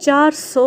400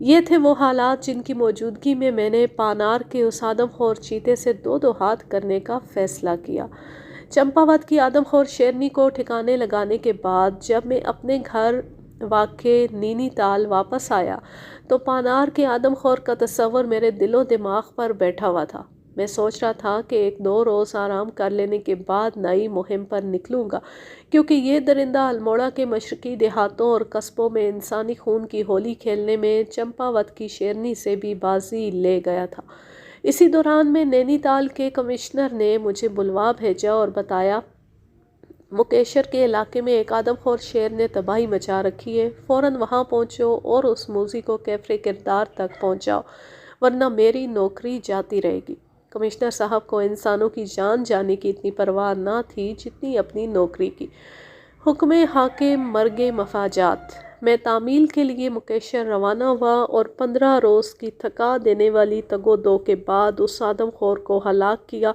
یہ تھے وہ حالات جن کی موجودگی میں میں نے پانار کے اس آدم خور چیتے سے دو دو ہاتھ کرنے کا فیصلہ کیا۔ چمپاوت کی آدم خور شیرنی کو ٹھکانے لگانے کے بعد جب میں اپنے گھر واقع نینی تال واپس آیا تو پانار کے آدم خور کا تصور میرے دل و دماغ پر بیٹھا ہوا تھا۔ میں سوچ رہا تھا کہ ایک دو روز آرام کر لینے کے بعد نئی مہم پر نکلوں گا، کیونکہ یہ درندہ الموڑا کے مشرقی دیہاتوں اور قصبوں میں انسانی خون کی ہولی کھیلنے میں چمپاوت کی شیرنی سے بھی بازی لے گیا تھا۔ اسی دوران میں نینی تال کے کمشنر نے مجھے بلوا بھیجا اور بتایا مکیشر کے علاقے میں ایک آدم خور شیر نے تباہی مچا رکھی ہے، فوراً وہاں پہنچو اور اس موذی کو کیفر کردار تک پہنچاؤ، ورنہ میری نوکری جاتی رہے گی۔ کمشنر صاحب کو انسانوں کی جان جانے کی اتنی پرواہ نہ تھی جتنی اپنی نوکری کی۔ حکم حاکم مرگ مفاجات۔ میں تعمیل کے لیے مکیشر روانہ ہوا اور 15 روز کی تھکا دینے والی تگ و دو کے بعد اس آدم خور کو ہلاک کیا۔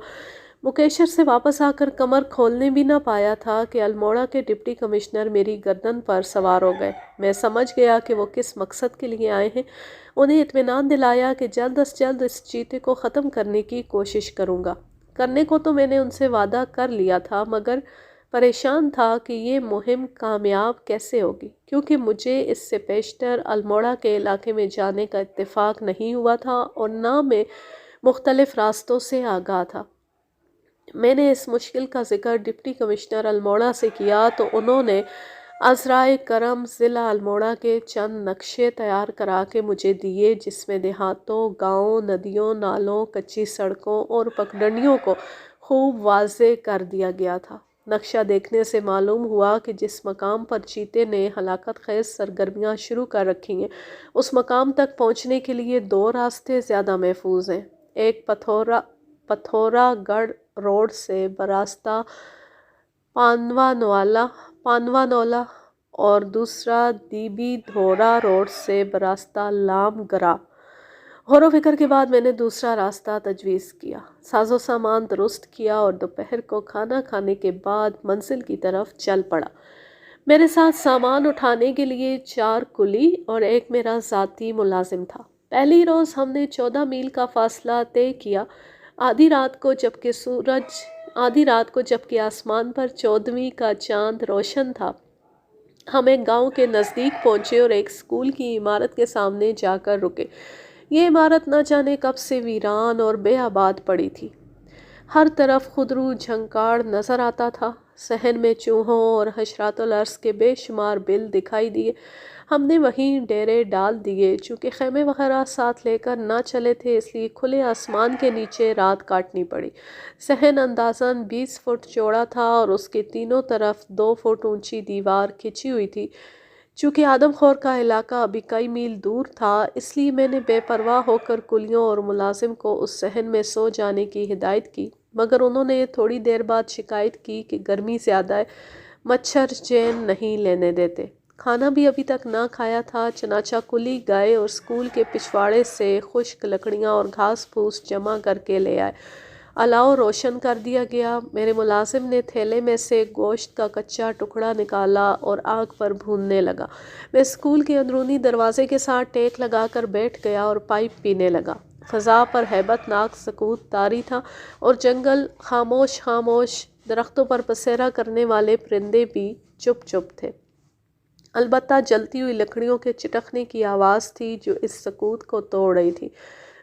مکیشر سے واپس آ کر کمر کھولنے بھی نہ پایا تھا کہ الموڑا کے ڈپٹی کمشنر میری گردن پر سوار ہو گئے۔ میں سمجھ گیا کہ وہ کس مقصد کے لیے آئے ہیں۔ انہیں اطمینان دلایا کہ جلد از جلد اس چیتے کو ختم کرنے کی کوشش کروں گا۔ کرنے کو تو میں نے ان سے وعدہ کر لیا تھا، مگر پریشان تھا کہ یہ مہم کامیاب کیسے ہوگی، کیونکہ مجھے اس سے پیشتر الموڑا کے علاقے میں جانے کا اتفاق نہیں ہوا تھا اور نہ میں مختلف راستوں سے آگاہ تھا۔ میں نے اس مشکل کا ذکر ڈپٹی کمشنر الموڑا سے کیا تو انہوں نے عذرائے کرم ضلع الموڑا کے چند نقشے تیار کرا کے مجھے دیے، جس میں دیہاتوں، گاؤں، ندیوں، نالوں، کچی سڑکوں اور پگڈنڈیوں کو خوب واضح کر دیا گیا تھا۔ نقشہ دیکھنے سے معلوم ہوا کہ جس مقام پر چیتے نے ہلاکت خیز سرگرمیاں شروع کر رکھی ہیں، اس مقام تک پہنچنے کے لیے دو راستے زیادہ محفوظ ہیں۔ ایک پتھورا گڑھ روڈ سے براستہ پانوانولا اور دوسرا دیبی دھورا روڈ سے براستہ لام گرا۔ غور و فکر کے بعد میں نے دوسرا راستہ تجویز کیا، ساز و سامان درست کیا اور دوپہر کو کھانا کھانے کے بعد منزل کی طرف چل پڑا۔ میرے ساتھ سامان اٹھانے کے لیے 4 کلی اور ایک میرا ذاتی ملازم تھا۔ پہلی روز ہم نے 14 میل کا فاصلہ طے کیا۔ آدھی رات کو جبکہ آسمان پر 14ویں کا چاند روشن تھا، ہم ایک گاؤں کے نزدیک پہنچے اور ایک اسکول کی عمارت کے سامنے جا کر رکے۔ یہ عمارت نہ جانے کب سے ویران اور بے آباد پڑی تھی۔ ہر طرف خودرو جھنکاڑ نظر آتا تھا۔ صحن میں چوہوں اور حشرات الارض کے بے شمار بل دکھائی دیے۔ ہم نے وہیں ڈیرے ڈال دیے۔ چونکہ خیمے وغیرہ ساتھ لے کر نہ چلے تھے، اس لیے کھلے آسمان کے نیچے رات کاٹنی پڑی۔ صحن اندازاً 20 فٹ چوڑا تھا اور اس کے تینوں طرف 2 فٹ اونچی دیوار کھنچی ہوئی تھی۔ چونکہ آدم خور کا علاقہ ابھی کئی میل دور تھا، اس لیے میں نے بے پرواہ ہو کر کلیوں اور ملازم کو اس صحن میں سو جانے کی ہدایت کی، مگر انہوں نے تھوڑی دیر بعد شکایت کی کہ گرمی زیادہ ہے، مچھر چین نہیں لینے دیتے۔ کھانا بھی ابھی تک نہ کھایا تھا، چنانچہ کلی گئے اور اسکول کے پچھواڑے سے خشک لکڑیاں اور گھاس پھوس جمع کر کے لے آئے۔ الاؤ روشن کر دیا گیا۔ میرے ملازم نے تھیلے میں سے گوشت کا کچا ٹکڑا نکالا اور آگ پر بھوننے لگا۔ میں اسکول کے اندرونی دروازے کے ساتھ ٹیک لگا کر بیٹھ گیا اور پائپ پینے لگا۔ فضا پر ہیبت ناک سکوت طاری تھا اور جنگل خاموش، درختوں پر بسیرا کرنے والے پرندے بھی چپ چپ تھے۔ البتہ جلتی ہوئی لکڑیوں کے چٹکنے کی آواز تھی جو اس سکوت کو توڑ رہی تھی۔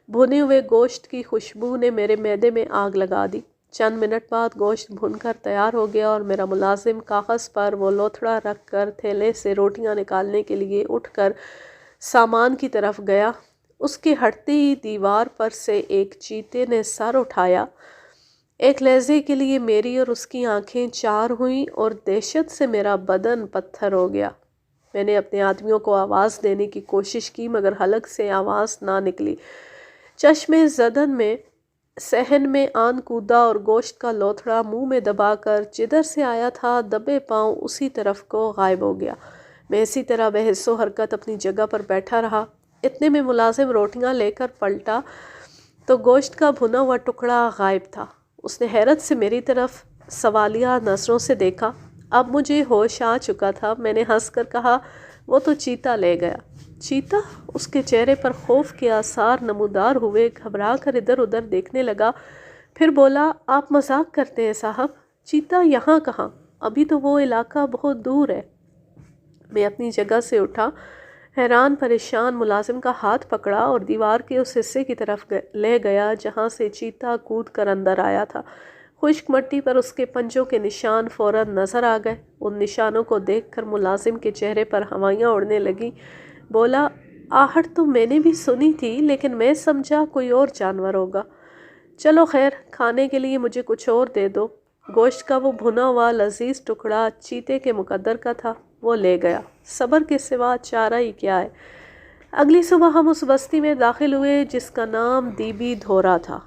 بھنے ہوئے گوشت کی خوشبو نے میرے معدے میں آگ لگا دی۔ چند منٹ بعد گوشت بھن کر تیار ہو گیا اور میرا ملازم کاغذ پر وہ لوتھڑا رکھ کر تھیلے سے روٹیاں نکالنے کے لیے اٹھ کر سامان کی طرف گیا۔ اس کے ہٹتے ہی دیوار پر سے ایک چیتے نے سر اٹھایا۔ ایک لہجے کے لیے میری اور اس کی آنکھیں 4 ہوئیں اور دہشت سے میرا بدن پتھر ہو گیا۔ میں نے اپنے آدمیوں کو آواز دینے کی کوشش کی، مگر حلق سے آواز نہ نکلی۔ چشم زدن میں صحن میں آن کودا اور گوشت کا لوتھڑا منہ میں دبا کر جدھر سے آیا تھا دبے پاؤں اسی طرف کو غائب ہو گیا۔ میں اسی طرح بے حس و حرکت اپنی جگہ پر بیٹھا رہا۔ اتنے میں ملازم روٹیاں لے کر پلٹا تو گوشت کا بھنا ہوا ٹکڑا غائب تھا۔ اس نے حیرت سے میری طرف سوالیہ نظروں سے دیکھا۔ اب مجھے ہوش آ چکا تھا۔ میں نے ہنس کر کہا، وہ تو چیتا لے گیا۔ چیتا؟ اس کے چہرے پر خوف کے آثار نمودار ہوئے، گھبرا کر ادھر ادھر دیکھنے لگا، پھر بولا، آپ مذاق کرتے ہیں صاحب؟ چیتا یہاں کہاں؟ ابھی تو وہ علاقہ بہت دور ہے۔ میں اپنی جگہ سے اٹھا، حیران پریشان ملازم کا ہاتھ پکڑا اور دیوار کے اس حصے کی طرف لے گیا جہاں سے چیتا کود کر اندر آیا تھا۔ خشک مٹی پر اس کے پنجوں کے نشان فوراً نظر آ گئے۔ ان نشانوں کو دیکھ کر ملازم کے چہرے پر ہوائیاں اڑنے لگیں۔ بولا، آہٹ تو میں نے بھی سنی تھی، لیکن میں سمجھا کوئی اور جانور ہوگا۔ چلو خیر، کھانے کے لیے مجھے کچھ اور دے دو۔ گوشت کا وہ بھنا ہوا لذیذ ٹکڑا چیتے کے مقدر کا تھا، وہ لے گیا۔ صبر کے سوا چارہ ہی کیا ہے۔ اگلی صبح ہم اس بستی میں داخل ہوئے جس کا نام دیبی دھورا تھا۔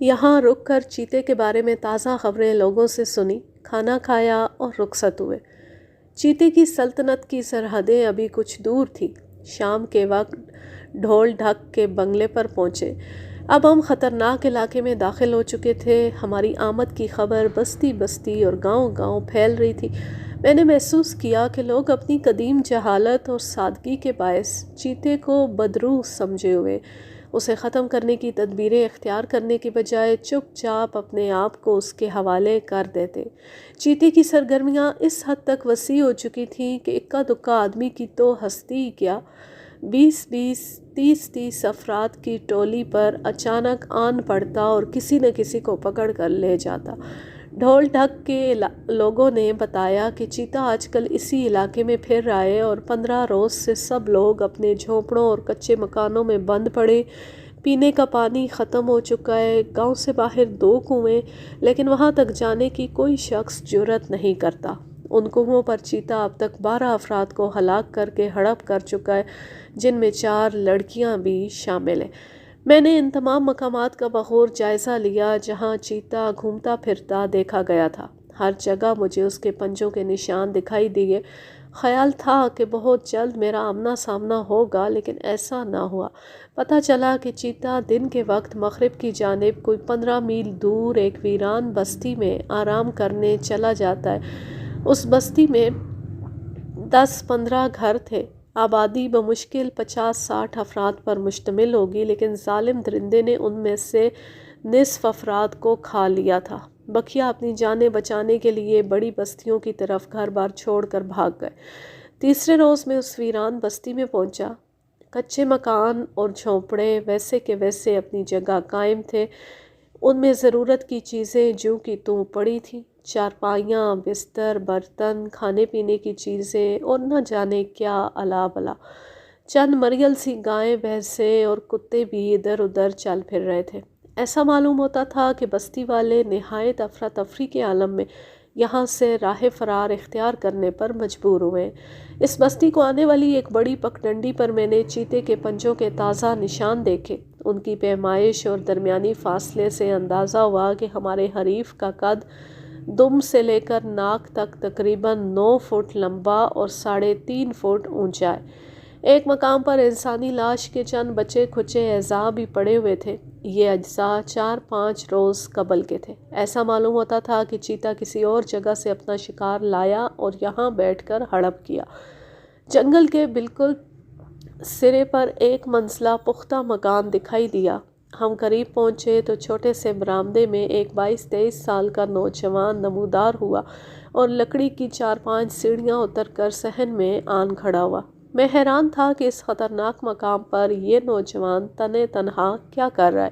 یہاں رک کر چیتے کے بارے میں تازہ خبریں لوگوں سے سنی، کھانا کھایا اور رخصت ہوئے۔ چیتے کی سلطنت کی سرحدیں ابھی کچھ دور تھی۔ شام کے وقت ڈھول ڈھک کے بنگلے پر پہنچے۔ اب ہم خطرناک علاقے میں داخل ہو چکے تھے۔ ہماری آمد کی خبر بستی بستی اور گاؤں گاؤں پھیل رہی تھی۔ میں نے محسوس کیا کہ لوگ اپنی قدیم جہالت اور سادگی کے باعث چیتے کو بدروح سمجھے ہوئے اسے ختم کرنے کی تدبیریں اختیار کرنے کی بجائے چپ چاپ اپنے آپ کو اس کے حوالے کر دیتے۔ چیتے کی سرگرمیاں اس حد تک وسیع ہو چکی تھیں کہ اکا دکا آدمی کی تو ہستی ہی کیا، 20 30 افراد کی ٹولی پر اچانک آن پڑتا اور کسی نہ کسی کو پکڑ کر لے جاتا۔ ڈھول ڈھک کے لوگوں نے بتایا کہ چیتا آج کل اسی علاقے میں پھر رہا ہے اور 15 روز سے سب لوگ اپنے جھونپڑوں اور کچے مکانوں میں بند پڑے۔ پینے کا پانی ختم ہو چکا ہے۔ گاؤں سے باہر 2 کنویں، لیکن وہاں تک جانے کی کوئی شخص جرأت نہیں کرتا۔ ان کنووں پر چیتا اب تک 12 افراد کو ہلاک کر کے ہڑپ کر چکا ہے، جن میں 4 لڑکیاں بھی شامل ہیں۔ میں نے ان تمام مقامات کا بغور جائزہ لیا جہاں چیتا گھومتا پھرتا دیکھا گیا تھا۔ ہر جگہ مجھے اس کے پنجوں کے نشان دکھائی دیے۔ خیال تھا کہ بہت جلد میرا آمنا سامنا ہوگا، لیکن ایسا نہ ہوا۔ پتہ چلا کہ چیتا دن کے وقت مغرب کی جانب کوئی 15 میل دور ایک ویران بستی میں آرام کرنے چلا جاتا ہے۔ اس بستی میں 10-15 گھر تھے۔ آبادی بمشکل 50-60 افراد پر مشتمل ہوگی، لیکن ظالم درندے نے ان میں سے نصف افراد کو کھا لیا تھا۔ بقیہ اپنی جانیں بچانے کے لیے بڑی بستیوں کی طرف گھر بار چھوڑ کر بھاگ گئے۔ تیسرے روز میں اس ویران بستی میں پہنچا۔ کچے مکان اور جھونپڑے ویسے کے ویسے اپنی جگہ قائم تھے۔ ان میں ضرورت کی چیزیں جوں کی توں پڑی تھیں، چارپائیاں، بستر، برتن، کھانے پینے کی چیزیں اور نہ جانے کیا الا بلا۔ چند مریل سی گائیں، بھینسیں اور کتے بھی ادھر ادھر چل پھر رہے تھے۔ ایسا معلوم ہوتا تھا کہ بستی والے نہایت افراتفری کے عالم میں یہاں سے راہ فرار اختیار کرنے پر مجبور ہوئے۔ اس بستی کو آنے والی ایک بڑی پگڈنڈی پر میں نے چیتے کے پنجوں کے تازہ نشان دیکھے۔ ان کی پیمائش اور درمیانی فاصلے سے اندازہ ہوا کہ ہمارے حریف کا قد دم سے لے کر ناک تک تقریباً 9 فٹ لمبا اور 3.5 فٹ اونچا ہے۔ ایک مقام پر انسانی لاش کے چند بچے کھچے اعضاء بھی پڑے ہوئے تھے۔ یہ اجزاء 4-5 روز قبل کے تھے۔ ایسا معلوم ہوتا تھا کہ چیتا کسی اور جگہ سے اپنا شکار لایا اور یہاں بیٹھ کر ہڑپ کیا۔ جنگل کے بالکل سرے پر ایک منزلہ پختہ مکان دکھائی دیا۔ ہم قریب پہنچے تو چھوٹے سے برآمدے میں ایک 22-23 سال کا نوجوان نمودار ہوا اور لکڑی کی 4-5 سیڑھیاں اتر کر صحن میں آن کھڑا ہوا۔ میں حیران تھا کہ اس خطرناک مقام پر یہ نوجوان تنہا کیا کر رہا ہے،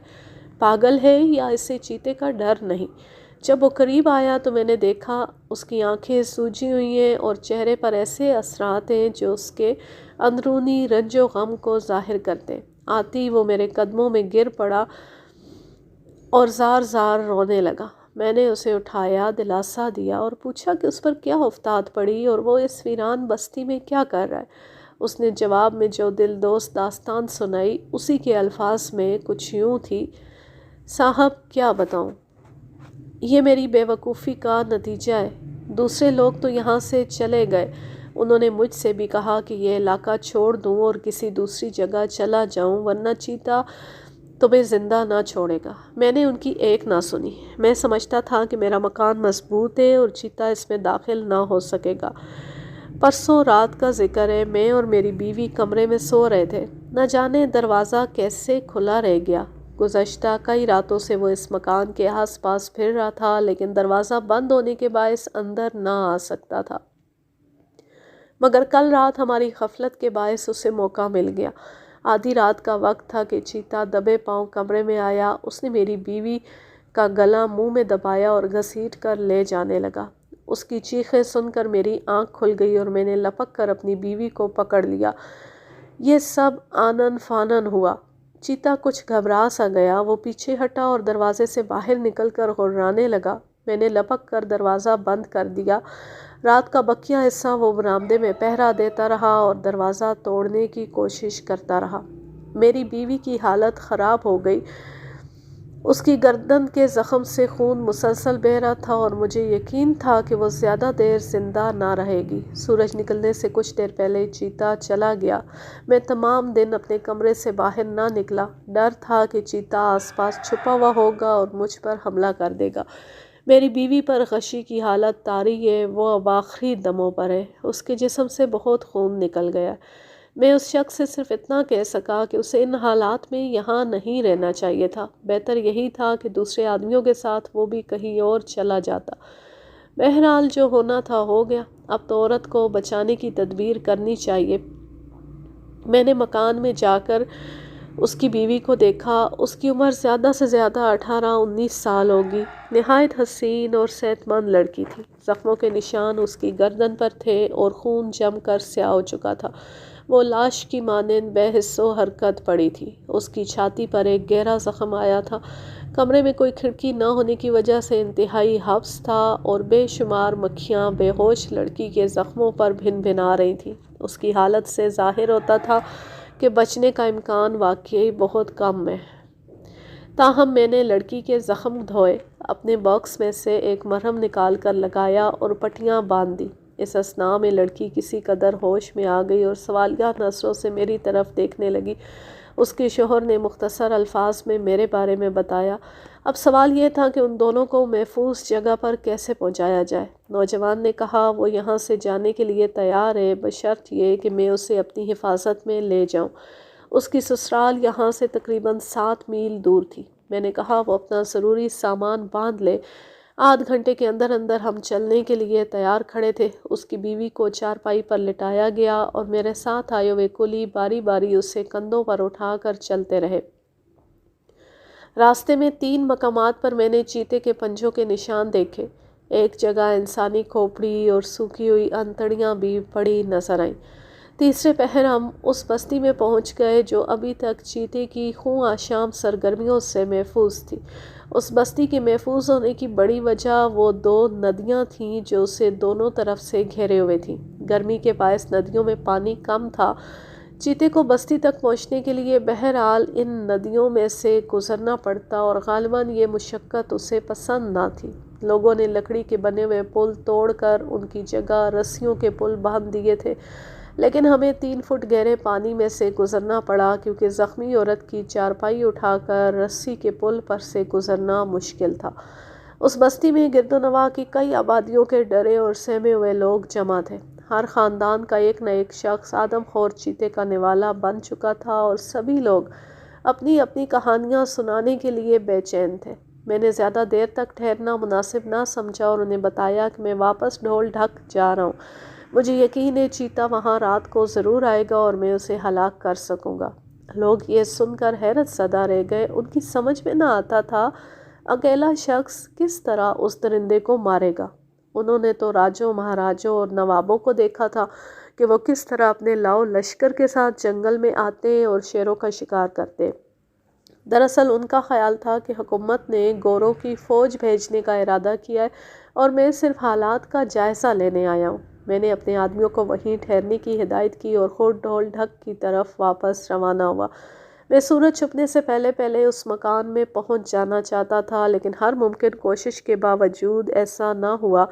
پاگل ہے یا اسے چیتے کا ڈر نہیں؟ جب وہ قریب آیا تو میں نے دیکھا اس کی آنکھیں سوجی ہوئی ہیں اور چہرے پر ایسے اثرات ہیں جو اس کے اندرونی رنج و غم کو ظاہر کرتے۔ آتی وہ میرے قدموں میں گر پڑا اور زار زار رونے لگا۔ میں نے اسے اٹھایا، دلاسا دیا اور پوچھا کہ اس پر کیا افتاد پڑی اور وہ اس ویران بستی میں کیا کر رہا ہے۔ اس نے جواب میں جو دل دوست داستان سنائی اسی کے الفاظ میں کچھ یوں تھی: صاحب کیا بتاؤں، یہ میری بے وقوفی کا نتیجہ ہے۔ دوسرے لوگ تو یہاں سے چلے گئے، انہوں نے مجھ سے بھی کہا کہ یہ علاقہ چھوڑ دوں اور کسی دوسری جگہ چلا جاؤں ورنہ چیتا تمہیں زندہ نہ چھوڑے گا۔ میں نے ان کی ایک نہ سنی۔ میں سمجھتا تھا کہ میرا مکان مضبوط ہے اور چیتا اس میں داخل نہ ہو سکے گا۔ پرسوں رات کا ذکر ہے، میں اور میری بیوی کمرے میں سو رہے تھے، نہ جانے دروازہ کیسے کھلا رہ گیا۔ گزشتہ کئی راتوں سے وہ اس مکان کے آس پاس پھر رہا تھا، لیکن دروازہ بند ہونے کے باعث اندر نہ آ سکتا تھا، مگر کل رات ہماری غفلت کے باعث اسے موقع مل گیا۔ آدھی رات کا وقت تھا کہ چیتا دبے پاؤں کمرے میں آیا۔ اس نے میری بیوی کا گلا منہ میں دبایا اور گھسیٹ کر لے جانے لگا۔ اس کی چیخیں سن کر میری آنکھ کھل گئی اور میں نے لپک کر اپنی بیوی کو پکڑ لیا۔ یہ سب آنن فانن ہوا۔ چیتا کچھ گھبرا سا گیا، وہ پیچھے ہٹا اور دروازے سے باہر نکل کر غرانے لگا۔ میں نے لپک کر دروازہ بند کر دیا۔ رات کا بقیہ حصہ وہ برآمدے میں پہرا دیتا رہا اور دروازہ توڑنے کی کوشش کرتا رہا۔ میری بیوی کی حالت خراب ہو گئی۔ اس کی گردن کے زخم سے خون مسلسل بہہ رہا تھا اور مجھے یقین تھا کہ وہ زیادہ دیر زندہ نہ رہے گی۔ سورج نکلنے سے کچھ دیر پہلے چیتا چلا گیا۔ میں تمام دن اپنے کمرے سے باہر نہ نکلا۔ ڈر تھا کہ چیتا آس پاس چھپا ہوا ہوگا اور مجھ پر حملہ کر دے گا۔ میری بیوی پر غشی کی حالت طاری ہے، وہ اب آخری دموں پر ہے۔ اس کے جسم سے بہت خون نکل گیا۔ میں اس شخص سے صرف اتنا کہہ سکا کہ اسے ان حالات میں یہاں نہیں رہنا چاہیے تھا۔ بہتر یہی تھا کہ دوسرے آدمیوں کے ساتھ وہ بھی کہیں اور چلا جاتا۔ بہرحال جو ہونا تھا ہو گیا، اب تو عورت کو بچانے کی تدبیر کرنی چاہیے۔ میں نے مکان میں جا کر اس کی بیوی کو دیکھا۔ اس کی عمر زیادہ سے زیادہ 18-19 سال ہوگی۔ نہایت حسین اور صحت مند لڑکی تھی۔ زخموں کے نشان اس کی گردن پر تھے اور خون جم کر سیاہ ہو چکا تھا۔ وہ لاش کی مانند بے حس و حرکت پڑی تھی۔ اس کی چھاتی پر ایک گہرا زخم آیا تھا۔ کمرے میں کوئی کھڑکی نہ ہونے کی وجہ سے انتہائی حبس تھا اور بے شمار مکھیاں بے ہوش لڑکی کے زخموں پر بھن بھنا رہی تھیں۔ اس کی حالت سے ظاہر ہوتا تھا کہ بچنے کا امکان واقعی بہت کم ہے۔ تاہم میں نے لڑکی کے زخم دھوئے، اپنے باکس میں سے ایک مرہم نکال کر لگایا اور پٹیاں باندھ دی۔ اس اثناء میں لڑکی کسی قدر ہوش میں آ گئی اور سوالیہ نظروں سے میری طرف دیکھنے لگی۔ اس کے شوہر نے مختصر الفاظ میں میرے بارے میں بتایا۔ اب سوال یہ تھا کہ ان دونوں کو محفوظ جگہ پر کیسے پہنچایا جائے۔ نوجوان نے کہا وہ یہاں سے جانے کے لیے تیار ہے، بشرط یہ کہ میں اسے اپنی حفاظت میں لے جاؤں۔ اس کی سسرال یہاں سے تقریباً 7 میل دور تھی۔ میں نے کہا وہ اپنا ضروری سامان باندھ لے۔ آدھ گھنٹے کے اندر اندر ہم چلنے کے لیے تیار کھڑے تھے۔ اس کی بیوی کو چارپائی پر لٹایا گیا اور میرے ساتھ آئے ہوئے کلی باری باری اسے کندھوں پر اٹھا کر چلتے رہے۔ راستے میں 3 مقامات پر میں نے چیتے کے پنجوں کے نشان دیکھے۔ ایک جگہ انسانی کھوپڑی اور سوکھی ہوئی انتڑیاں بھی پڑی نظر آئیں۔ تیسرے پہر ہم اس بستی میں پہنچ گئے جو ابھی تک چیتے کی خوں آشام سرگرمیوں سے محفوظ تھی۔ اس بستی کے محفوظ ہونے کی بڑی وجہ وہ 2 ندیاں تھیں جو اسے دونوں طرف سے گھیرے ہوئے تھیں۔ گرمی کے باعث ندیوں میں پانی کم تھا۔ چیتے کو بستی تک پہنچنے کے لیے بہرحال ان ندیوں میں سے گزرنا پڑتا اور غالباً یہ مشقت اسے پسند نہ تھی۔ لوگوں نے لکڑی کے بنے ہوئے پل توڑ کر ان کی جگہ رسیوں کے پل باندھ دیے تھے، لیکن ہمیں 3 فٹ گہرے پانی میں سے گزرنا پڑا کیونکہ زخمی عورت کی چارپائی اٹھا کر رسی کے پل پر سے گزرنا مشکل تھا۔ اس بستی میں گرد و نواح کی کئی آبادیوں کے ڈرے اور سہمے ہوئے لوگ جمع تھے۔ ہر خاندان کا ایک نہ ایک شخص آدم خور چیتے کا نوالا بن چکا تھا اور سبھی لوگ اپنی اپنی کہانیاں سنانے کے لیے بے چین تھے۔ میں نے زیادہ دیر تک ٹھہرنا مناسب نہ سمجھا اور انہیں بتایا کہ میں واپس ڈھول ڈھک جا رہا ہوں۔ مجھے یقین ہے چیتا وہاں رات کو ضرور آئے گا اور میں اسے ہلاک کر سکوں گا۔ لوگ یہ سن کر حیرت زدہ رہ گئے۔ ان کی سمجھ میں نہ آتا تھا اکیلا شخص کس طرح اس درندے کو مارے گا۔ انہوں نے تو راجوں، مہاراجوں اور نوابوں کو دیکھا تھا کہ وہ کس طرح اپنے لاؤ لشکر کے ساتھ جنگل میں آتے اور شیروں کا شکار کرتے۔ دراصل ان کا خیال تھا کہ حکومت نے گوروں کی فوج بھیجنے کا ارادہ کیا ہے اور میں صرف حالات کا جائزہ لینے آیا ہوں۔ میں نے اپنے آدمیوں کو وہیں ٹھہرنے کی ہدایت کی اور خود ڈھول ڈھک کی طرف واپس روانہ ہوا۔ میں سورج چھپنے سے پہلے پہلے اس مکان میں پہنچ جانا چاہتا تھا، لیکن ہر ممکن کوشش کے باوجود ایسا نہ ہوا۔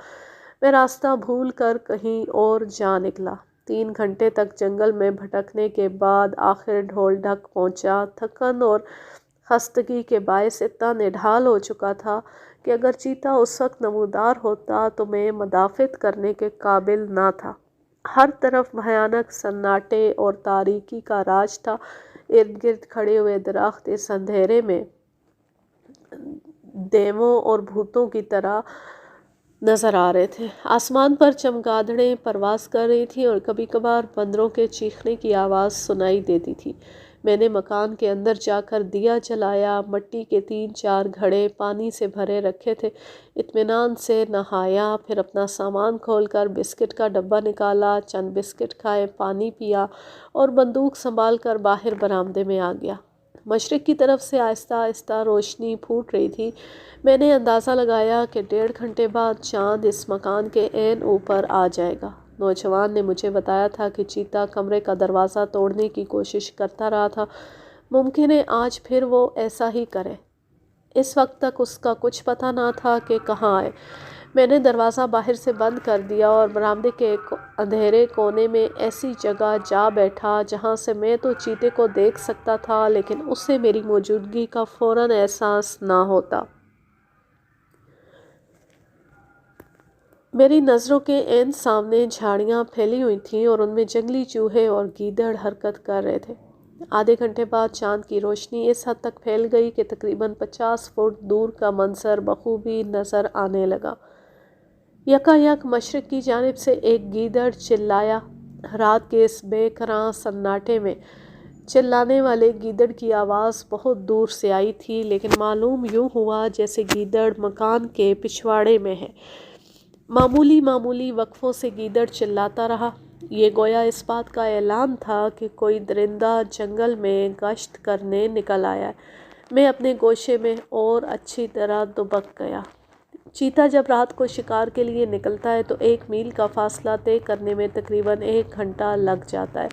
میں راستہ بھول کر کہیں اور جا نکلا۔ 3 گھنٹے تک جنگل میں بھٹکنے کے بعد آخر ڈھول ڈھک پہنچا۔ تھکن اور خستگی کے باعث اتنا نڈھال ہو چکا تھا کہ اگر چیتا اس وقت نمودار ہوتا تو میں مدافعت کرنے کے قابل نہ تھا۔ ہر طرف بھیانک سناٹے اور تاریکی کا راج تھا۔ ارد گرد کھڑے ہوئے درخت اس اندھیرے میں دیووں اور بھوتوں کی طرح نظر آ رہے تھے۔ آسمان پر چمگادڑیں پرواز کر رہی تھیں اور کبھی کبھار بندروں کے چیخنے کی آواز سنائی دیتی تھی۔ میں نے مکان کے اندر جا کر دیا جلایا۔ مٹی کے 3-4 گھڑے پانی سے بھرے رکھے تھے۔ اطمینان سے نہایا، پھر اپنا سامان کھول کر بسکٹ کا ڈبہ نکالا، چند بسکٹ کھائے، پانی پیا اور بندوق سنبھال کر باہر برآمدے میں آ گیا۔ مشرق کی طرف سے آہستہ آہستہ روشنی پھوٹ رہی تھی۔ میں نے اندازہ لگایا کہ 1.5 گھنٹے بعد چاند اس مکان کے عین اوپر آ جائے گا۔ نوجوان نے مجھے بتایا تھا کہ چیتا کمرے کا دروازہ توڑنے کی کوشش کرتا رہا تھا۔ ممکن ہے آج پھر وہ ایسا ہی کرے۔ اس وقت تک اس کا کچھ پتہ نہ تھا کہ کہاں آئے۔ میں نے دروازہ باہر سے بند کر دیا اور برآمدے کے ایک اندھیرے کونے میں ایسی جگہ جا بیٹھا جہاں سے میں تو چیتے کو دیکھ سکتا تھا لیکن اسے میری موجودگی کا فوراً احساس نہ ہوتا۔ میری نظروں کے عین سامنے جھاڑیاں پھیلی ہوئی تھیں اور ان میں جنگلی چوہے اور گیدڑ حرکت کر رہے تھے۔ آدھے گھنٹے بعد چاند کی روشنی اس حد تک پھیل گئی کہ تقریباً 50 فٹ دور کا منظر بخوبی نظر آنے لگا۔ یکا یک مشرق کی جانب سے ایک گیدڑ چلایا۔ رات کے اس بے کراں سناٹے میں چلانے والے گیدڑ کی آواز بہت دور سے آئی تھی، لیکن معلوم یوں ہوا جیسے گیدڑ مکان کے پچھواڑے میں ہے۔ معمولی وقفوں سے گیدڑ چلاتا رہا۔ یہ گویا اس بات کا اعلان تھا کہ کوئی درندہ جنگل میں گشت کرنے نکل آیا ہے۔ میں اپنے گوشے میں اور اچھی طرح دبک گیا۔ چیتا جب رات کو شکار کے لیے نکلتا ہے تو 1 میل کا فاصلہ طے کرنے میں تقریباً 1 گھنٹہ لگ جاتا ہے۔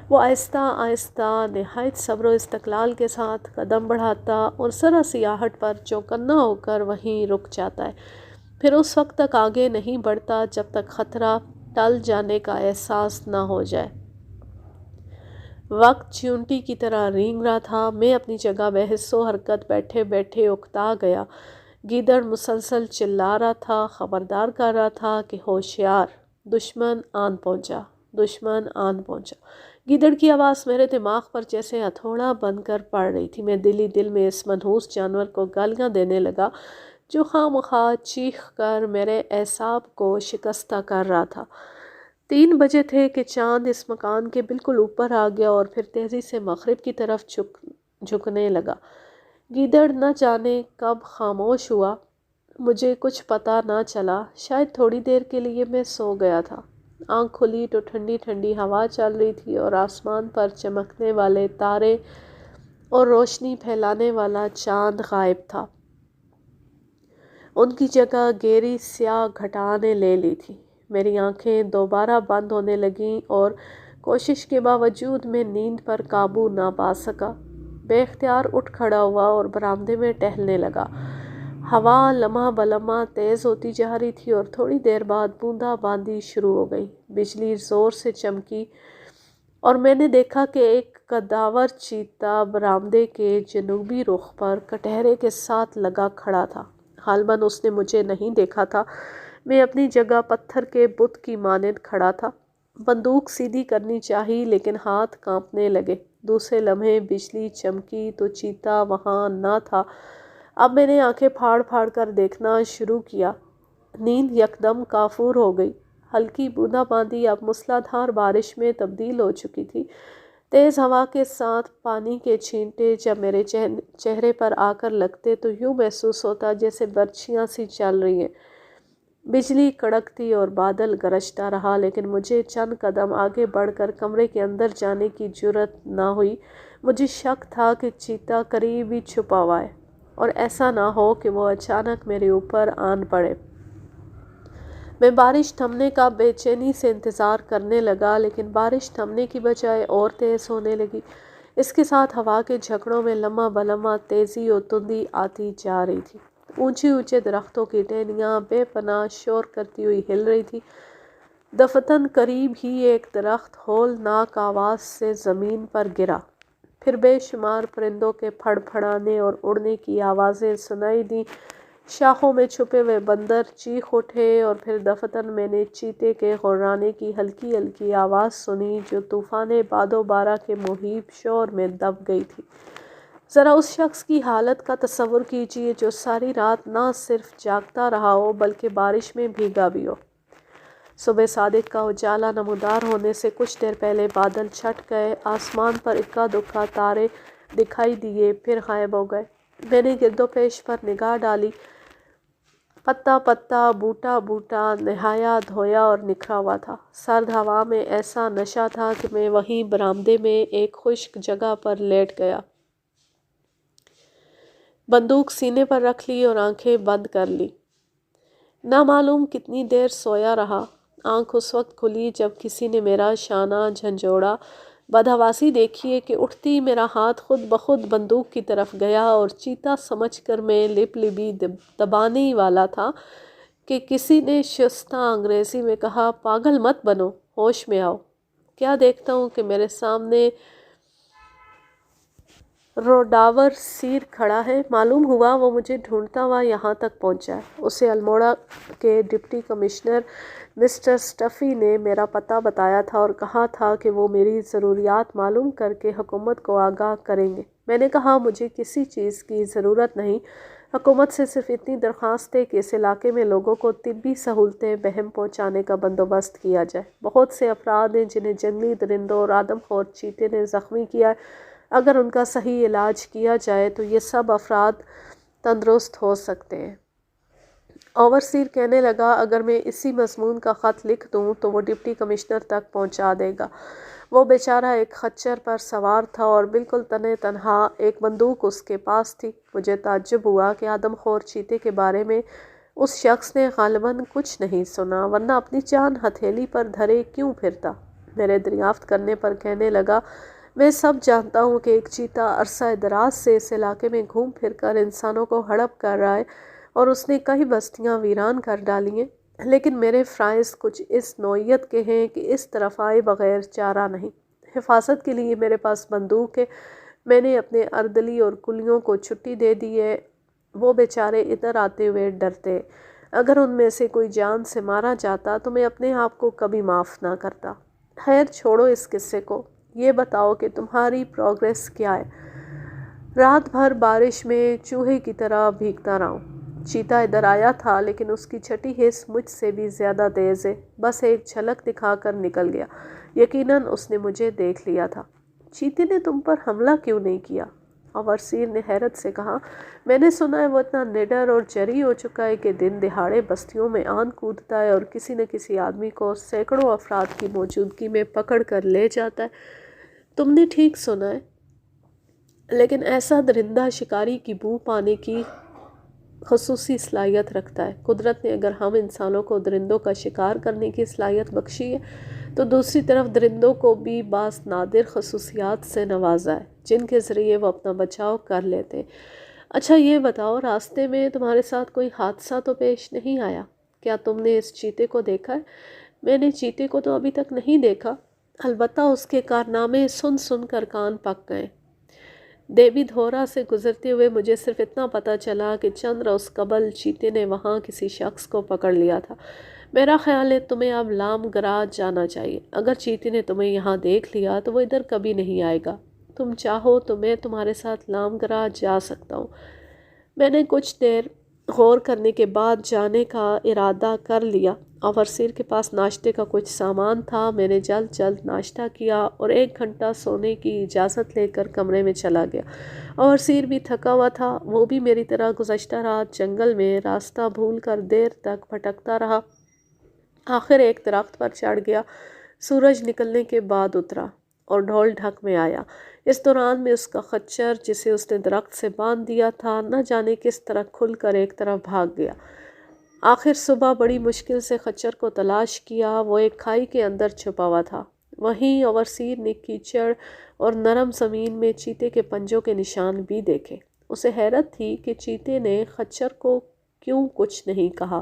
وہ آہستہ آہستہ نہایت صبر و استقلال کے ساتھ قدم بڑھاتا اور ذرا سی آہٹ پر چوکنا ہو کر وہیں رک جاتا ہے، پھر اس وقت تک آگے نہیں بڑھتا جب تک خطرہ ٹل جانے کا احساس نہ ہو جائے۔ وقت چیونٹی کی طرح رینگ رہا تھا۔ میں اپنی جگہ بے حس و حرکت بیٹھے بیٹھے اکتا گیا۔ گیدڑ مسلسل چلا رہا تھا، خبردار کر رہا تھا کہ ہوشیار، دشمن آن پہنچا، دشمن آن پہنچا۔ گیدڑ کی آواز میرے دماغ پر جیسے ہتھوڑا بن کر پڑ رہی تھی۔ میں دل ہی دل میں اس منحوس جانور کو گالیاں دینے لگا جو خواہ مخواہ چیخ کر میرے اعصاب کو شکستہ کر رہا تھا۔ 3 بجے تھے کہ چاند اس مکان کے بالکل اوپر آ گیا اور پھر تیزی سے مغرب کی طرف جھکنے لگا۔ گیدڑ نہ جانے کب خاموش ہوا، مجھے کچھ پتہ نہ چلا۔ شاید تھوڑی دیر کے لیے میں سو گیا تھا۔ آنکھ کھلی تو ٹھنڈی ٹھنڈی ہوا چل رہی تھی اور آسمان پر چمکنے والے تارے اور روشنی پھیلانے والا چاند غائب تھا۔ ان کی جگہ گہری سیاہ گھٹانے لے لی تھی۔ میری آنکھیں دوبارہ بند ہونے لگیں اور کوشش کے باوجود میں نیند پر قابو نہ پا سکا۔ بے اختیار اٹھ کھڑا ہوا اور برآمدے میں ٹہلنے لگا۔ ہوا لمحہ بلمحہ تیز ہوتی جا رہی تھی اور تھوڑی دیر بعد بوندا باندی شروع ہو گئی۔ بجلی زور سے چمکی اور میں نے دیکھا کہ ایک قداور چیتا برآمدے کے جنوبی رخ پر کٹہرے کے ساتھ لگا کھڑا تھا۔ غالباً اس نے مجھے نہیں دیکھا تھا۔ میں اپنی جگہ پتھر کے بت کی مانند کھڑا تھا۔ بندوق سیدھی کرنی چاہی لیکن ہاتھ کانپنے لگے۔ دوسرے لمحے بجلی چمکی تو چیتا وہاں نہ تھا۔ اب میں نے آنکھیں پھاڑ پھاڑ کر دیکھنا شروع کیا۔ نیند یکدم کافور ہو گئی۔ ہلکی بوندا باندی اب موسلا دھار بارش میں تبدیل ہو چکی تھی۔ تیز ہوا کے ساتھ پانی کے چھینٹے جب میرے چہرے پر آ کر لگتے تو یوں محسوس ہوتا جیسے برچھیاں سی چل رہی ہیں۔ بجلی کڑکتی اور بادل گرجتا رہا لیکن مجھے چند قدم آگے بڑھ کر کمرے کے اندر جانے کی جرأت نہ ہوئی۔ مجھے شک تھا کہ چیتا قریب ہی چھپا ہوا ہے اور ایسا نہ ہو کہ وہ اچانک میرے اوپر آن پڑے۔ میں بارش تھمنے کا بے چینی سے انتظار کرنے لگا لیکن بارش تھمنے کی بجائے اور تیز ہونے لگی۔ اس کے ساتھ ہوا کے جھکڑوں میں لمحہ بلمحہ تیزی و تندی آتی جا رہی تھی۔ اونچے درختوں کی ٹہنیاں بے پناہ شور کرتی ہوئی ہل رہی تھی۔ دفتن قریب ہی ایک درخت ہولناک آواز سے زمین پر گرا۔ پھر بے شمار پرندوں کے پھڑ پھڑانے اور اڑنے کی آوازیں سنائی دیں۔ شاخوں میں چھپے ہوئے بندر چیخ اٹھے اور پھر دفتن میں نے چیتے کے غرانے کی ہلکی ہلکی آواز سنی جو طوفان باد و بارہ کے مہیب شور میں دب گئی تھی۔ ذرا اس شخص کی حالت کا تصور کیجیے جو ساری رات نہ صرف جاگتا رہا ہو بلکہ بارش میں بھیگا بھی ہو۔ صبح صادق کا اجالا نمودار ہونے سے کچھ دیر پہلے بادل چھٹ گئے، آسمان پر اکا دکا تارے دکھائی دیے پھر غائب ہو گئے۔ میں نے گرد و پیش پر نگاہ ڈالی، پتا پتا بوٹا بوٹا نہایا دھویا اور نکھرا ہوا تھا۔ سرد ہوا میں ایسا نشہ تھا کہ میں وہیں برآمدے میں ایک خشک جگہ پر لیٹ گیا، بندوق سینے پر رکھ لی اور آنکھیں بند کر لی۔ نہ معلوم کتنی دیر سویا رہا۔ آنکھ اس وقت کھلی جب کسی نے میرا شانہ جھنجھوڑا۔ بدحواسی دیکھیے کہ اٹھتی میرا ہاتھ خود بخود بندوق کی طرف گیا اور چیتا سمجھ کر میں لب لبی دبانے ہی والا تھا کہ کسی نے شستہ انگریزی میں کہا، پاگل مت بنو، ہوش میں آؤ۔ کیا دیکھتا ہوں کہ میرے سامنے روڈاور سیر کھڑا ہے۔ معلوم ہوا وہ مجھے ڈھونڈتا ہوا یہاں تک پہنچا ہے۔ اسے الموڑا کے ڈپٹی کمشنر مسٹر سٹفی نے میرا پتہ بتایا تھا اور کہا تھا کہ وہ میری ضروریات معلوم کر کے حکومت کو آگاہ کریں گے۔ میں نے کہا مجھے کسی چیز کی ضرورت نہیں، حکومت سے صرف اتنی درخواست ہے کہ اس علاقے میں لوگوں کو طبی سہولتیں بہم پہنچانے کا بندوبست کیا جائے۔ بہت سے افراد ہیں جنہیں جنگلی درندوں اور آدم خور چیتے نے زخمی کیا ہے۔ اگر ان کا صحیح علاج کیا جائے تو یہ سب افراد تندرست ہو سکتے ہیں۔ اوورسیر کہنے لگا، اگر میں اسی مضمون کا خط لکھ دوں تو وہ ڈپٹی کمشنر تک پہنچا دے گا۔ وہ بیچارہ ایک خچر پر سوار تھا اور بالکل تنہا ایک بندوق اس کے پاس تھی۔ مجھے تعجب ہوا کہ آدم خور چیتے کے بارے میں اس شخص نے غالباً کچھ نہیں سنا، ورنہ اپنی جان ہتھیلی پر دھرے کیوں پھرتا۔ میرے دریافت کرنے پر کہنے لگا، میں سب جانتا ہوں کہ ایک چیتا عرصہ دراز سے اس علاقے میں گھوم پھر کر انسانوں کو ہڑپ کر رہا ہے اور اس نے کئی بستیاں ویران کر ڈالی ہیں، لیکن میرے فرائض کچھ اس نوعیت کے ہیں کہ اس طرف آئے بغیر چارہ نہیں۔ حفاظت کے لیے میرے پاس بندوق ہے۔ میں نے اپنے اردلی اور کلیوں کو چھٹی دے دی ہے، وہ بیچارے ادھر آتے ہوئے ڈرتے۔ اگر ان میں سے کوئی جان سے مارا جاتا تو میں اپنے آپ کو کبھی معاف نہ کرتا۔ خیر چھوڑو اس قصے کو، یہ بتاؤ کہ تمہاری پروگریس کیا ہے۔ رات بھر بارش میں چوہے کی طرح بھیگتا رہا ہوں۔ چیتا ادھر آیا تھا لیکن اس کی چھٹی حس مجھ سے بھی زیادہ تیز ہے، بس ایک جھلک دکھا کر نکل گیا۔ یقیناً اس نے مجھے دیکھ لیا تھا۔ چیتے نے تم پر حملہ کیوں نہیں کیا؟ اوورسیر نے حیرت سے کہا، میں نے سنا ہے وہ اتنا نڈر اور جری ہو چکا ہے کہ دن دہاڑے بستیوں میں آن کودتا ہے اور کسی نہ کسی آدمی کو سینکڑوں افراد کی موجودگی میں پکڑ کر لے جاتا ہے۔ تم نے ٹھیک سنا ہے، لیکن ایسا درندہ شکاری کی بو پانے کی خصوصی صلاحیت رکھتا ہے۔ قدرت نے اگر ہم انسانوں کو درندوں کا شکار کرنے کی صلاحیت بخشی ہے تو دوسری طرف درندوں کو بھی بعض نادر خصوصیات سے نوازا ہے جن کے ذریعے وہ اپنا بچاؤ کر لیتے ہیں۔ اچھا یہ بتاؤ، راستے میں تمہارے ساتھ کوئی حادثہ تو پیش نہیں آیا؟ کیا تم نے اس چیتے کو دیکھا ہے؟ میں نے چیتے کو تو ابھی تک نہیں دیکھا، البتہ اس کے کارنامے سن سن کر کان پک گئے۔ دیوی دھورا سے گزرتے ہوئے مجھے صرف اتنا پتہ چلا کہ چند روز قبل چیتے نے وہاں کسی شخص کو پکڑ لیا تھا۔ میرا خیال ہے تمہیں اب لام گراج جانا چاہیے۔ اگر چیتے نے تمہیں یہاں دیکھ لیا تو وہ ادھر کبھی نہیں آئے گا۔ تم چاہو تو میں تمہارے ساتھ لام گراج جا سکتا ہوں۔ میں نے کچھ دیر غور کرنے کے بعد جانے کا ارادہ کر لیا۔ اوورسیر کے پاس ناشتے کا کچھ سامان تھا۔ میں نے جلد ناشتہ کیا اور 1 گھنٹہ سونے کی اجازت لے کر کمرے میں چلا گیا۔ اوورسیر بھی تھکا ہوا تھا، وہ بھی میری طرح گزشتہ رات جنگل میں راستہ بھول کر دیر تک بھٹکتا رہا۔ آخر ایک درخت پر چڑھ گیا، سورج نکلنے کے بعد اترا اور ڈھول ڈھک میں آیا۔ اس دوران میں اس کا خچر جسے اس نے درخت سے باندھ دیا تھا نہ جانے کس طرح کھل کر ایک طرف بھاگ گیا۔ آخر صبح بڑی مشکل سے خچر کو تلاش کیا، وہ ایک کھائی کے اندر چھپا ہوا تھا۔ وہیں اوورسیر نے کیچڑ اور نرم زمین میں چیتے کے پنجوں کے نشان بھی دیکھے۔ اسے حیرت تھی کہ چیتے نے خچر کو کیوں کچھ نہیں کہا۔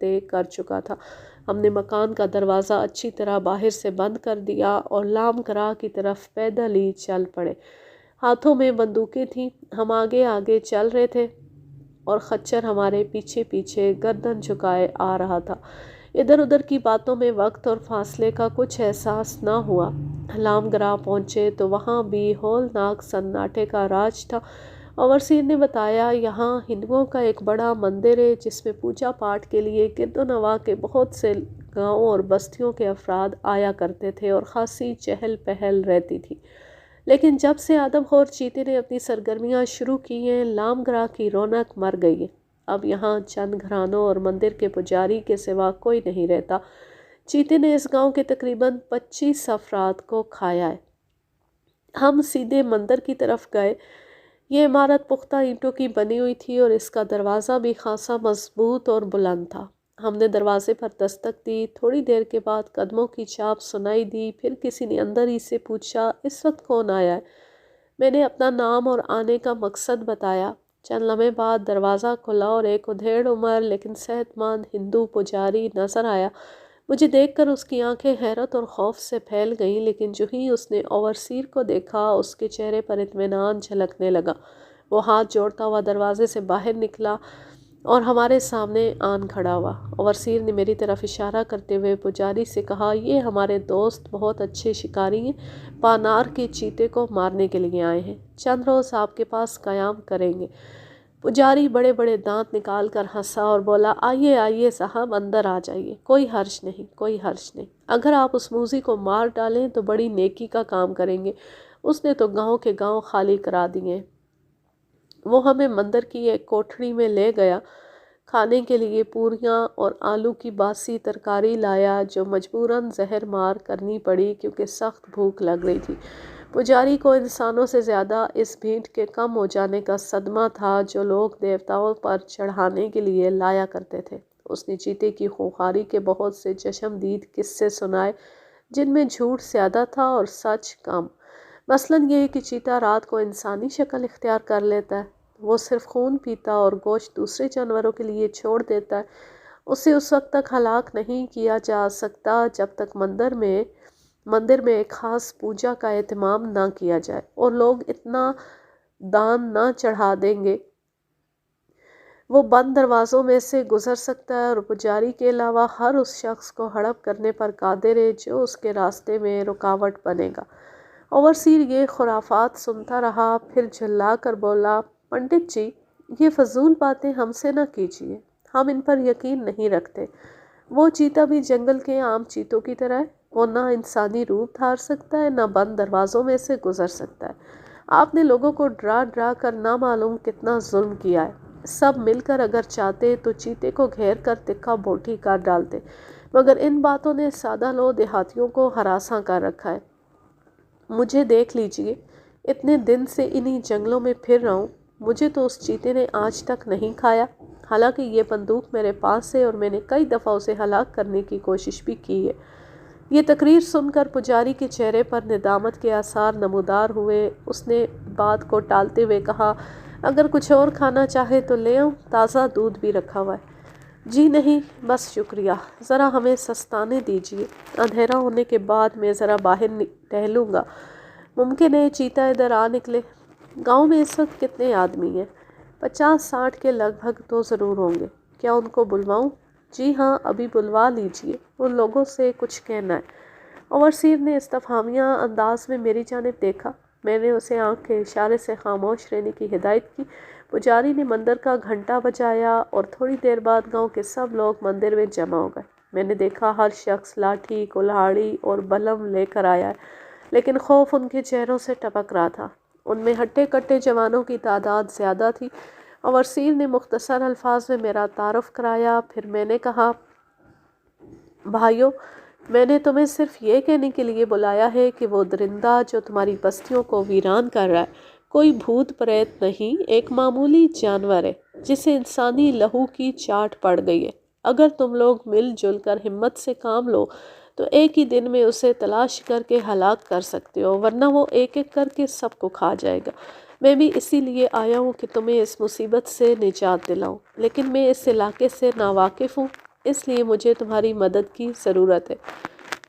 طے کر چکا تھا۔ ہم نے مکان کا دروازہ اچھی طرح باہر سے بند کر دیا اور لام گراہ کی طرف پیدل ہی چل پڑے۔ ہاتھوں میں بندوقیں تھیں، ہم آگے آگے چل رہے تھے اور خچر ہمارے پیچھے پیچھے گردن جھکائے آ رہا تھا۔ ادھر ادھر کی باتوں میں وقت اور فاصلے کا کچھ احساس نہ ہوا۔ لام گراہ پہنچے تو وہاں بھی ہولناک سناٹے کا راج تھا۔ اوورسیر نے بتایا یہاں ہندوؤں کا ایک بڑا مندر ہے جس میں پوجا پاٹ کے لیے گرد و نواح کے بہت سے گاؤں اور بستیوں کے افراد آیا کرتے تھے اور خاصی چہل پہل رہتی تھی۔ لیکن جب سے آدم خور چیتے نے اپنی سرگرمیاں شروع کی ہیں، لام گراہ کی رونق مر گئی ہے۔ اب یہاں چند گھرانوں اور مندر کے پجاری کے سوا کوئی نہیں رہتا۔ چیتے نے اس گاؤں کے تقریباً 25 افراد کو کھایا ہے۔ ہم سیدھے مندر کی طرف گئے۔ یہ عمارت پختہ اینٹوں کی بنی ہوئی تھی اور اس کا دروازہ بھی خاصا مضبوط اور بلند تھا۔ ہم نے دروازے پر دستک دی، تھوڑی دیر کے بعد قدموں کی چاپ سنائی دی، پھر کسی نے اندر ہی سے پوچھا اس وقت کون آیا ہے؟ میں نے اپنا نام اور آنے کا مقصد بتایا۔ چند لمحے بعد دروازہ کھلا اور ایک ادھیڑ عمر لیکن صحت مند ہندو پجاری نظر آیا۔ مجھے دیکھ کر اس کی آنکھیں حیرت اور خوف سے پھیل گئیں، لیکن جو ہی اس نے اوورسیر کو دیکھا اس کے چہرے پر اطمینان جھلکنے لگا۔ وہ ہاتھ جوڑتا ہوا دروازے سے باہر نکلا اور ہمارے سامنے آن کھڑا ہوا۔ اوورسیر نے میری طرف اشارہ کرتے ہوئے پجاری سے کہا یہ ہمارے دوست بہت اچھے شکاری ہیں، پانار کے چیتے کو مارنے کے لیے آئے ہیں، چند روز آپ کے پاس قیام کریں گے۔ پجاری بڑے بڑے دانت نکال کر ہنسا اور بولا آئیے آئیے صاحب، اندر آ جائیے، کوئی حرج نہیں، کوئی حرج نہیں۔ اگر آپ اس موذی کو مار ڈالیں تو بڑی نیکی کا کام کریں گے، اس نے تو گاؤں کے گاؤں خالی کرا دیے۔ وہ ہمیں مندر کی ایک کوٹھڑی میں لے گیا، کھانے کے لیے پوریاں اور آلو کی باسی ترکاری لایا جو مجبوراً زہر مار کرنی پڑی کیونکہ سخت بھوک لگ رہی تھی۔ پجاری کو انسانوں سے زیادہ اس بھیٹ کے کم ہو جانے کا صدمہ تھا جو لوگ دیوتاؤں پر چڑھانے کے لیے لایا کرتے تھے۔ اس نے چیتے کی خونخواری کے بہت سے چشم دید قصے سنائے جن میں جھوٹ زیادہ تھا اور سچ کم۔ مثلاً یہ کہ چیتا رات کو انسانی شکل اختیار کر لیتا ہے، وہ صرف خون پیتا اور گوشت دوسرے جانوروں کے لیے چھوڑ دیتا ہے۔ اسے اس وقت تک ہلاک نہیں کیا جا سکتا جب تک مندر میں ایک خاص پوجا کا اہتمام نہ کیا جائے اور لوگ اتنا دان نہ چڑھا دیں گے۔ وہ بند دروازوں میں سے گزر سکتا ہے اور پجاری کے علاوہ ہر اس شخص کو ہڑپ کرنے پر قادر ہے جو اس کے راستے میں رکاوٹ بنے گا۔ اوورسیر یہ خرافات سنتا رہا، پھر جھلا کر بولا پنڈت جی یہ فضول باتیں ہم سے نہ کیجیے، ہم ان پر یقین نہیں رکھتے۔ وہ چیتا بھی جنگل کے عام چیتوں کی طرح ہے، وہ نہ انسانی روپ دھار سکتا ہے نہ بند دروازوں میں سے گزر سکتا ہے۔ آپ نے لوگوں کو ڈرا ڈرا کر نہ معلوم کتنا ظلم کیا ہے۔ سب مل کر اگر چاہتے تو چیتے کو گھیر کر تکہ بوٹی کر ڈالتے، مگر ان باتوں نے سادہ لو دیہاتیوں کو ہراساں کر رکھا ہے۔ مجھے دیکھ لیجئے، اتنے دن سے انہی جنگلوں میں پھر رہا ہوں، مجھے تو اس چیتے نے آج تک نہیں کھایا، حالانکہ یہ بندوق میرے پاس ہے اور میں نے کئی دفعہ اسے ہلاک کرنے کی کوشش بھی کی ہے۔ یہ تقریر سن کر پجاری کے چہرے پر ندامت کے آثار نمودار ہوئے۔ اس نے بات کو ٹالتے ہوئے کہا اگر کچھ اور کھانا چاہے تو لے آؤں، تازہ دودھ بھی رکھا ہوا ہے۔ جی نہیں بس شکریہ، ذرا ہمیں سستانے دیجیے، اندھیرا ہونے کے بعد میں ذرا باہر ٹہلوں گا، ممکن ہے چیتا ادھر آ نکلے۔ گاؤں میں اس وقت کتنے آدمی ہیں؟ 50-60 کے لگ بھگ تو ضرور ہوں گے، کیا ان کو بلواؤں؟ جی ہاں ابھی بلوا لیجیے، ان لوگوں سے کچھ کہنا ہے۔ اوورسیر نے استفہامیہ انداز میں میری جانب دیکھا، میں نے اسے آنکھ کے اشارے سے خاموش رہنے کی ہدایت کی۔ پجاری نے مندر کا گھنٹا بجایا اور تھوڑی دیر بعد گاؤں کے سب لوگ مندر میں جمع ہو گئے۔ میں نے دیکھا ہر شخص لاٹھی، کلہاڑی اور بلم لے کر آیا ہے، لیکن خوف ان کے چہروں سے ٹپک رہا تھا۔ ان میں ہٹے کٹے جوانوں کی تعداد زیادہ تھی۔ اوورسیر نے مختصر الفاظ میں میرا تعارف کرایا، پھر میں نے کہا بھائیو، میں نے تمہیں صرف یہ کہنے کے لیے بلایا ہے کہ وہ درندہ جو تمہاری بستیوں کو ویران کر رہا ہے کوئی بھوت پریت نہیں، ایک معمولی جانور ہے جسے انسانی لہو کی چاٹ پڑ گئی ہے۔ اگر تم لوگ مل جل کر ہمت سے کام لو تو ایک ہی دن میں اسے تلاش کر کے ہلاک کر سکتے ہو، ورنہ وہ ایک ایک کر کے سب کو کھا جائے گا۔ میں بھی اسی لیے آیا ہوں کہ تمہیں اس مصیبت سے نجات دلاؤں، لیکن میں اس علاقے سے ناواقف ہوں، اس لیے مجھے تمہاری مدد کی ضرورت ہے۔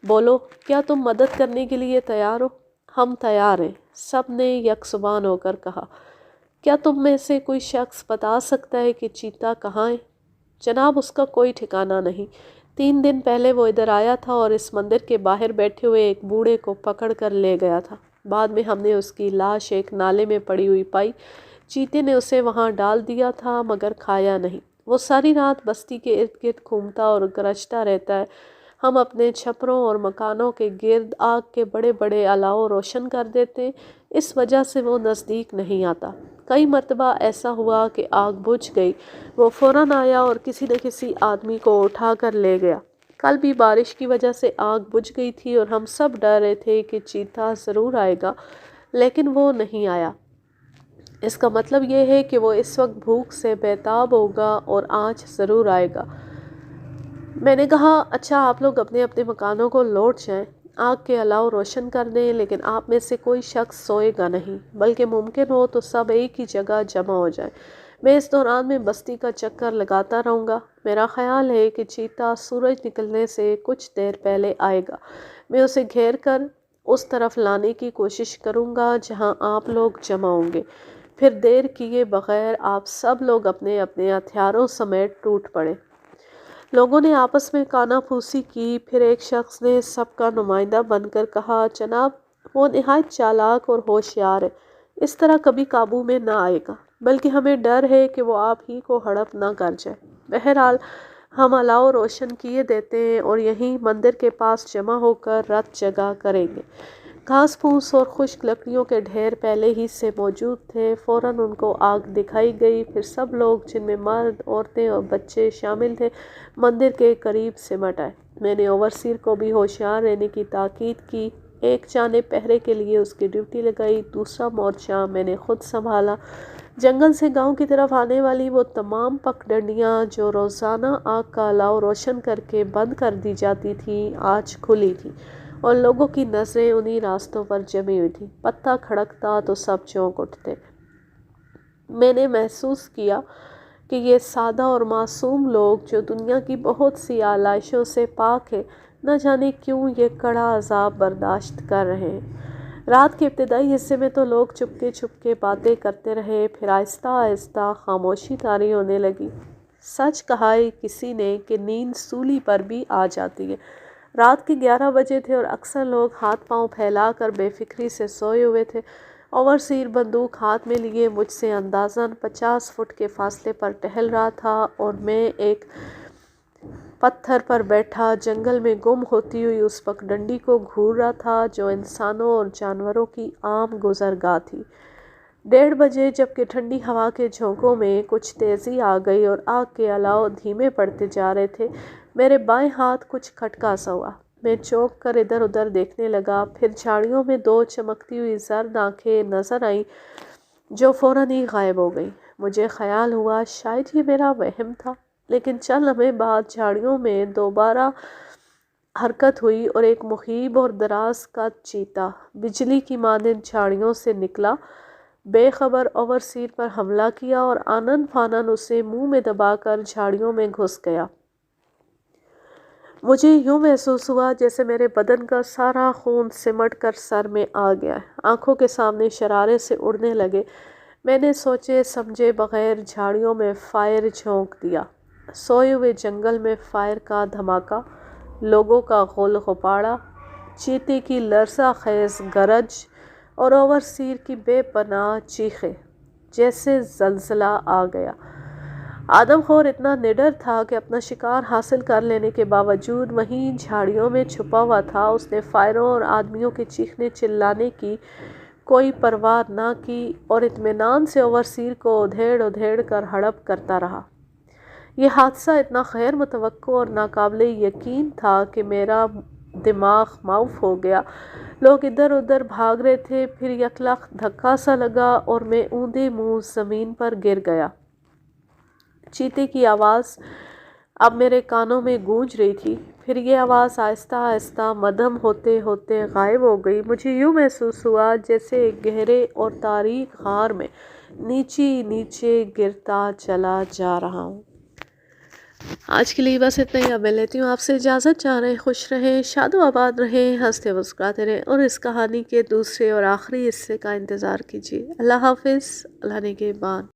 بولو، کیا تم مدد کرنے کے لیے تیار ہو؟ ہم تیار ہیں، سب نے یک زبان ہو کر کہا۔ کیا تم میں سے کوئی شخص بتا سکتا ہے کہ چیتا کہاں ہے؟ جناب، اس کا کوئی ٹھکانہ نہیں۔ 3 دن پہلے وہ ادھر آیا تھا اور اس مندر کے باہر بیٹھے ہوئے ایک بوڑھے کو پکڑ کر لے گیا تھا۔ بعد میں ہم نے اس کی لاش ایک نالے میں پڑی ہوئی پائی۔ چیتے نے اسے وہاں ڈال دیا تھا مگر کھایا نہیں۔ وہ ساری رات بستی کے ارد گرد گھومتا اور گرجتا رہتا ہے۔ ہم اپنے چھپروں اور مکانوں کے گرد آگ کے بڑے بڑے الاؤ روشن کر دیتے، اس وجہ سے وہ نزدیک نہیں آتا۔ کئی مرتبہ ایسا ہوا کہ آگ بجھ گئی، وہ فوراً آیا اور کسی نہ کسی آدمی کو اٹھا کر لے گیا۔ کل بھی بارش کی وجہ سے آگ بجھ گئی تھی اور ہم سب ڈر رہے تھے کہ چیتا ضرور آئے گا، لیکن وہ نہیں آیا۔ اس کا مطلب یہ ہے کہ وہ اس وقت بھوک سے بیتاب ہوگا اور آج ضرور آئے گا۔ میں نے کہا، اچھا آپ لوگ اپنے اپنے مکانوں کو لوٹ جائیں، آگ کے الاؤ روشن کر دیں، لیکن آپ میں سے کوئی شخص سوئے گا نہیں، بلکہ ممکن ہو تو سب ایک ہی جگہ جمع ہو جائیں۔ میں اس دوران میں بستی کا چکر لگاتا رہوں گا۔ میرا خیال ہے کہ چیتا سورج نکلنے سے کچھ دیر پہلے آئے گا۔ میں اسے گھیر کر اس طرف لانے کی کوشش کروں گا جہاں آپ لوگ جمع ہوں گے۔ پھر دیر کیے بغیر آپ سب لوگ اپنے اپنے ہتھیاروں سمیت ٹوٹ پڑے۔ لوگوں نے آپس میں کانا پھوسی کی۔ پھر ایک شخص نے سب کا نمائندہ بن کر کہا، جناب، وہ نہایت چالاک اور ہوشیار ہے، اس طرح کبھی قابو میں نہ آئے گا، بلکہ ہمیں ڈر ہے کہ وہ آپ ہی کو ہڑپ نہ کر جائے۔ بہرحال ہم الاؤ روشن کیے دیتے ہیں اور یہیں مندر کے پاس جمع ہو کر رت جگہ کریں گے۔ گھاس پھوس اور خشک لکڑیوں کے ڈھیر پہلے ہی سے موجود تھے۔ فوراً ان کو آگ دکھائی گئی۔ پھر سب لوگ، جن میں مرد، عورتیں اور بچے شامل تھے، مندر کے قریب سمٹ آئے۔ میں نے اوورسیر کو بھی ہوشیار رہنے کی تاکید کی۔ ایک جانب پہرے کے لیے اس کی ڈیوٹی لگائی، دوسرا مورچہ میں نے خود سنبھالا۔ جنگل سے گاؤں کی طرف آنے والی وہ تمام پگڈنڈیاں جو روزانہ آگ کا الاؤ روشن کر کے بند کر دی جاتی تھیں، آج کھلی تھیں اور لوگوں کی نظریں انہی راستوں پر جمی ہوئی تھیں۔ پتا کھڑکتا تو سب چونک اٹھتے۔ میں نے محسوس کیا کہ یہ سادہ اور معصوم لوگ جو دنیا کی بہت سی آلائشوں سے پاک ہیں، نہ جانے کیوں یہ کڑا عذاب برداشت کر رہے ہیں۔ رات کے ابتدائی حصے میں تو لوگ چپکے چپکے باتیں کرتے رہے، پھر آہستہ آہستہ خاموشی طاری ہونے لگی۔ سچ کہا ہے کسی نے کہ نیند سولی پر بھی آ جاتی ہے۔ رات کے 11 بجے تھے اور اکثر لوگ ہاتھ پاؤں پھیلا کر بے فکری سے سوئے ہوئے تھے۔ اوورسیر بندوق ہاتھ میں لیے مجھ سے اندازاً 50 فٹ کے فاصلے پر ٹہل رہا تھا اور میں ایک پتھر پر بیٹھا جنگل میں گم ہوتی ہوئی اس پگڈنڈی کو گھور رہا تھا جو انسانوں اور جانوروں کی عام گزرگاہ تھی۔ 1:30 بجے جبکہ ٹھنڈی ہوا کے جھونکوں میں کچھ تیزی آ گئی اور آگ کے الاؤ دھیمے پڑتے جا رہے تھے، میرے بائیں ہاتھ کچھ کھٹکا سا ہوا۔ میں چونک کر ادھر ادھر دیکھنے لگا۔ پھر جھاڑیوں میں 2 چمکتی ہوئی زرد آنکھیں نظر آئیں جو فوراً ہی غائب ہو گئیں۔ مجھے خیال ہوا شاید یہ میرا وہم تھا، لیکن چند لمحے بعد جھاڑیوں میں دوبارہ حرکت ہوئی اور ایک مخیب اور دراز قد چیتا بجلی کی مانند جھاڑیوں سے نکلا، بے خبر اوورسیر پر حملہ کیا اور آنن فانن اسے منہ میں دبا کر جھاڑیوں میں گھس گیا۔ مجھے یوں محسوس ہوا جیسے میرے بدن کا سارا خون سمٹ کر سر میں آ گیا ہے۔ آنکھوں کے سامنے شرارے سے اڑنے لگے۔ میں نے سوچے سمجھے بغیر جھاڑیوں میں فائر جھونک دیا۔ سوئے ہوئے جنگل میں فائر کا دھماکہ، لوگوں کا غل غبارہ، چیتے کی لرزہ خیز گرج اور اوورسیر کی بے پناہ چیخیں، جیسے زلزلہ آ گیا۔ آدم خور اتنا نڈر تھا کہ اپنا شکار حاصل کر لینے کے باوجود وہیں جھاڑیوں میں چھپا ہوا تھا۔ اس نے فائروں اور آدمیوں کے چیخنے چلانے کی کوئی پرواہ نہ کی اور اطمینان سے اوورسیر کو ادھیڑ ادھیڑ کر ہڑپ کرتا رہا۔ یہ حادثہ اتنا غیر متوقع اور ناقابل یقین تھا کہ میرا دماغ معاف ہو گیا۔ لوگ ادھر ادھر بھاگ رہے تھے۔ پھر یکلخت دھکا سا لگا اور میں اوندے منہ زمین پر گر گیا۔ چیتے کی آواز اب میرے کانوں میں گونج رہی تھی۔ پھر یہ آواز آہستہ آہستہ مدھم ہوتے ہوتے غائب ہو گئی۔ مجھے یوں محسوس ہوا جیسے ایک گہرے اور تاریک غار میں نیچے نیچے گرتا چلا جا رہا ہوں۔ آج کے لیے بس اتنا ہی۔ اب میں لیتی ہوں آپ سے اجازت۔ جا رہے خوش رہیں، شاد و آباد رہیں، ہنستے مسکراتے رہیں، اور اس کہانی کے دوسرے اور آخری حصے کا انتظار کیجیے۔ اللہ حافظ، اللہ نگہبان۔